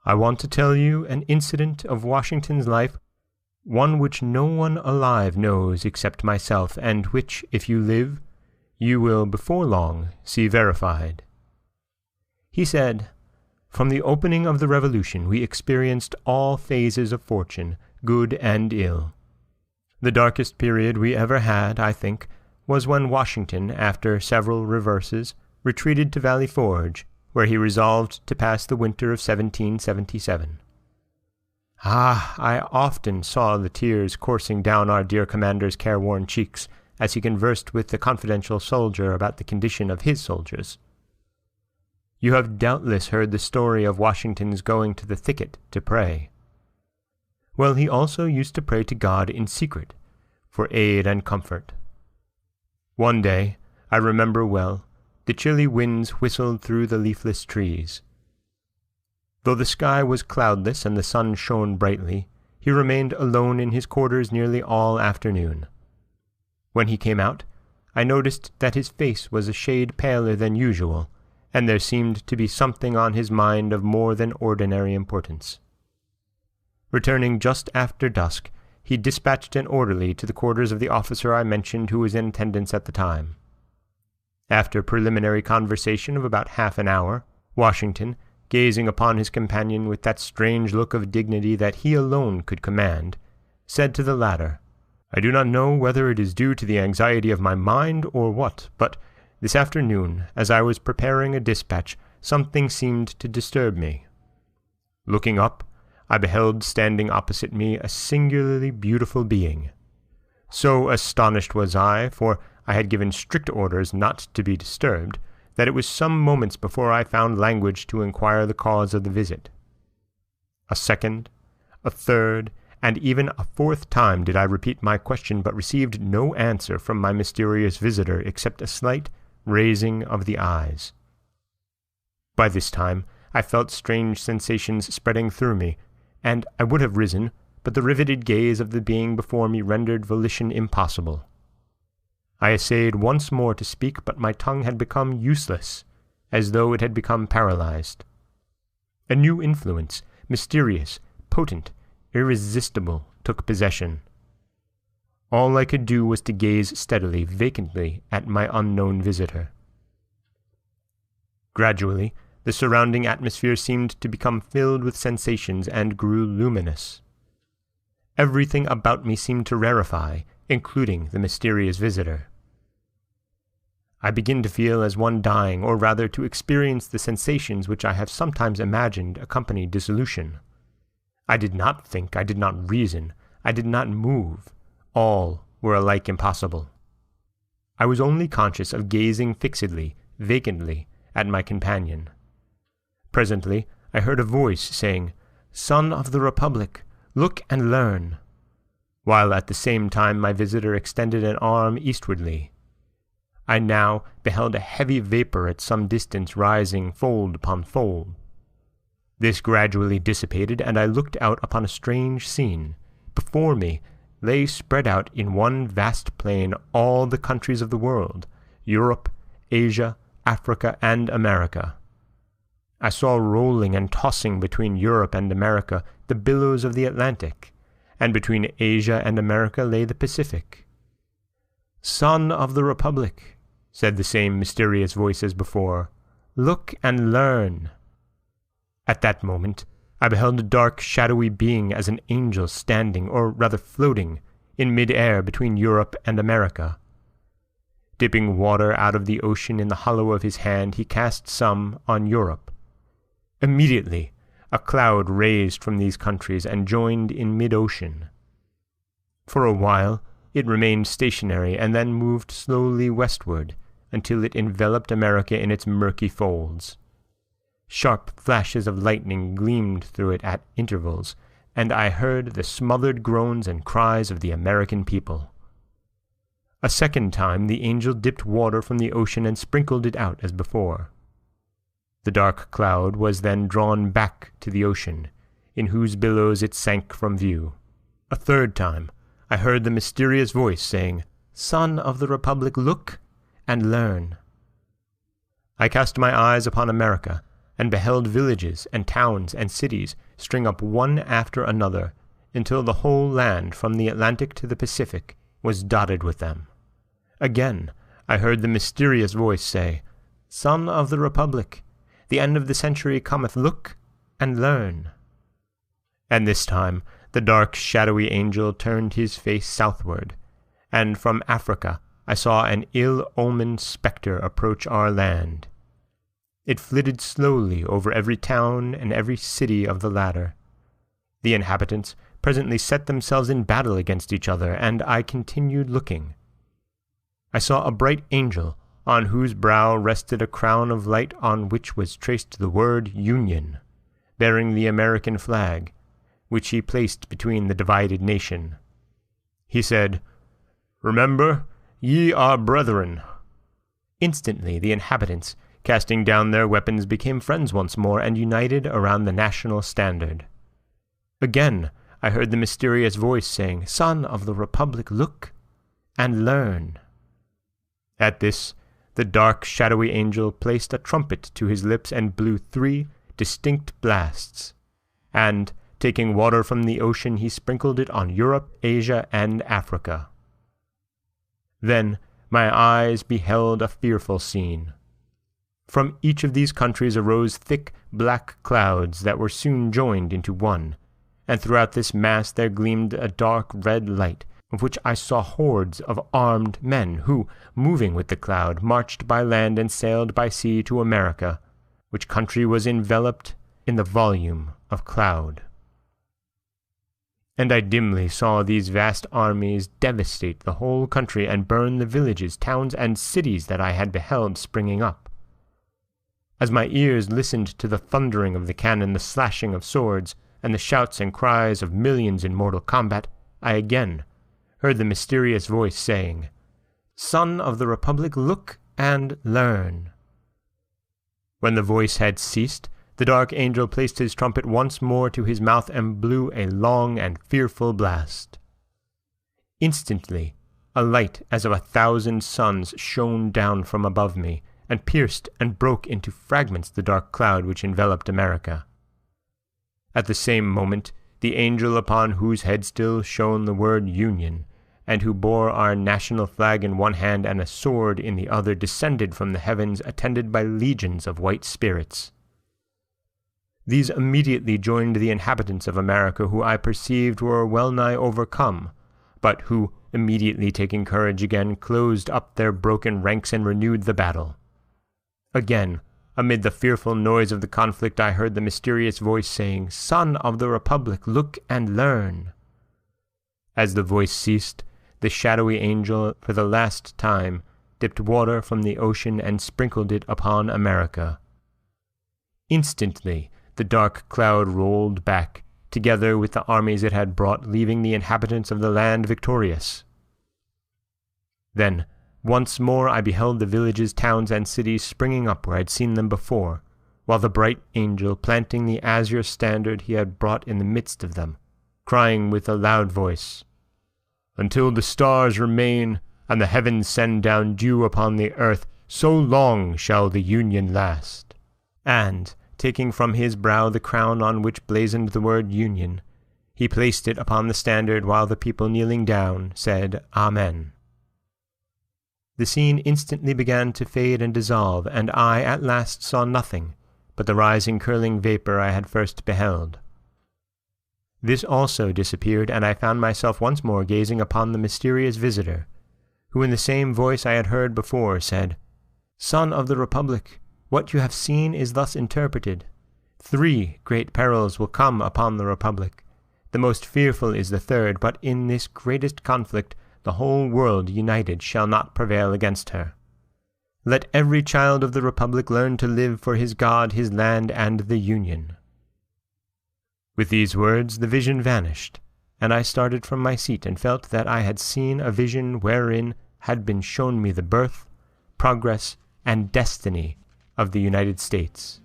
I want to tell you an incident of Washington's life, one which no one alive knows except myself, and which, if you live, you will before long see verified. He said, "From the opening of the Revolution we experienced all phases of fortune, good and ill. The darkest period we ever had, I think, was when Washington, after several reverses, retreated to Valley Forge, where he resolved to pass the winter of 1777. I often saw the tears coursing down our dear commander's careworn cheeks as he conversed with the confidential soldier about the condition of his soldiers. You have doubtless heard the story of Washington's going to the thicket to pray. Well, he also used to pray to God in secret, for aid and comfort. One day, I remember well, the chilly winds whistled through the leafless trees. Though the sky was cloudless and the sun shone brightly, he remained alone in his quarters nearly all afternoon. When he came out, I noticed that his face was a shade paler than usual, and there seemed to be something on his mind of more than ordinary importance. Returning just after dusk, he dispatched an orderly to the quarters of the officer I mentioned who was in attendance at the time. After preliminary conversation of about half an hour, Washington, gazing upon his companion with that strange look of dignity that he alone could command, said to the latter, "I do not know whether it is due to the anxiety of my mind or what, but this afternoon, as I was preparing a dispatch, something seemed to disturb me. Looking up, I beheld standing opposite me a singularly beautiful being. So astonished was I, for I had given strict orders not to be disturbed, that it was some moments before I found language to inquire the cause of the visit. A second, a third, and even a fourth time did I repeat my question, but received no answer from my mysterious visitor except a slight raising of the eyes. By this time I felt strange sensations spreading through me, and I would have risen, but the riveted gaze of the being before me rendered volition impossible. I essayed once more to speak, but my tongue had become useless, as though it had become paralyzed. A new influence, mysterious, potent, irresistible, took possession. All I could do was to gaze steadily, vacantly, at my unknown visitor. Gradually, the surrounding atmosphere seemed to become filled with sensations and grew luminous. Everything about me seemed to rarefy, including the mysterious visitor. I begin to feel as one dying, or rather to experience the sensations which I have sometimes imagined accompany dissolution. I did not think, I did not reason, I did not move. All were alike impossible. I was only conscious of gazing fixedly, vacantly, at my companion. Presently I heard a voice saying, "Son of the Republic, look and learn," while at the same time my visitor extended an arm eastwardly. I now beheld a heavy vapor at some distance rising fold upon fold. This gradually dissipated, and I looked out upon a strange scene. Before me lay spread out in one vast plain all the countries of the world, Europe, Asia, Africa, and America. I saw rolling and tossing between Europe and America the billows of the Atlantic, and between Asia and America lay the Pacific. "Son of the Republic," said the same mysterious voice as before, "look and learn." At that moment I beheld a dark, shadowy being as an angel standing, or rather floating, in mid-air between Europe and America. Dipping water out of the ocean in the hollow of his hand, he cast some on Europe. Immediately a cloud raised from these countries and joined in mid-ocean. For a while it remained stationary and then moved slowly westward until it enveloped America in its murky folds. Sharp flashes of lightning gleamed through it at intervals, and I heard the smothered groans and cries of the American people. A second time the angel dipped water from the ocean and sprinkled it out as before. The dark cloud was then drawn back to the ocean, in whose billows it sank from view. A third time I heard the mysterious voice saying, "Son of the Republic, look and learn." I cast my eyes upon America, and beheld villages and towns and cities spring up one after another, until the whole land from the Atlantic to the Pacific was dotted with them. Again I heard the mysterious voice say, "Son of the Republic, the end of the century cometh, look and learn." And this time the dark shadowy angel turned his face southward, and from Africa I saw an ill-omened spectre approach our land. It flitted slowly over every town and every city of the latter. The inhabitants presently set themselves in battle against each other, and I continued looking. I saw a bright angel, on whose brow rested a crown of light on which was traced the word Union, bearing the American flag, which he placed between the divided nation. He said, "Remember, ye are brethren." Instantly the inhabitants, casting down their weapons, became friends once more and united around the national standard. Again I heard the mysterious voice saying, "Son of the Republic, look and learn." At this, the dark shadowy angel placed a trumpet to his lips and blew 3 distinct blasts, and, taking water from the ocean, he sprinkled it on Europe, Asia, and Africa. Then my eyes beheld a fearful scene. From each of these countries arose thick black clouds that were soon joined into one, and throughout this mass there gleamed a dark red light, of which I saw hordes of armed men who, moving with the cloud, marched by land and sailed by sea to America, which country was enveloped in the volume of cloud. And I dimly saw these vast armies devastate the whole country and burn the villages, towns, and cities that I had beheld springing up. As my ears listened to the thundering of the cannon, the slashing of swords, and the shouts and cries of millions in mortal combat, I again heard the mysterious voice saying, "Son of the Republic, look and learn." When the voice had ceased, the dark angel placed his trumpet once more to his mouth and blew a long and fearful blast. Instantly a light as of 1,000 suns shone down from above me, and pierced and broke into fragments the dark cloud which enveloped America. At the same moment the angel upon whose head still shone the word Union, and who bore our national flag in one hand and a sword in the other, descended from the heavens attended by legions of white spirits. These immediately joined the inhabitants of America, who I perceived were well nigh overcome, but who, immediately taking courage again, closed up their broken ranks and renewed the battle. Again, amid the fearful noise of the conflict, I heard the mysterious voice saying, "Son of the Republic, look and learn." As the voice ceased, the shadowy angel, for the last time, dipped water from the ocean and sprinkled it upon America. Instantly the dark cloud rolled back, together with the armies it had brought, leaving the inhabitants of the land victorious. Then once more I beheld the villages, towns, and cities springing up where I had seen them before, while the bright angel, planting the azure standard he had brought in the midst of them, crying with a loud voice, "Until the stars remain, and the heavens send down dew upon the earth, so long shall the Union last." And, taking from his brow the crown on which blazoned the word Union, he placed it upon the standard, while the people, kneeling down, said, "Amen." The scene instantly began to fade and dissolve, and I at last saw nothing but the rising curling vapor I had first beheld. This also disappeared, and I found myself once more gazing upon the mysterious visitor, who in the same voice I had heard before said, "Son of the Republic, what you have seen is thus interpreted. 3 great perils will come upon the Republic. The most fearful is the third, but in this greatest conflict the whole world united shall not prevail against her. Let every child of the Republic learn to live for his God, his land, and the Union." With these words the vision vanished, and I started from my seat and felt that I had seen a vision wherein had been shown me the birth, progress, and destiny of the United States.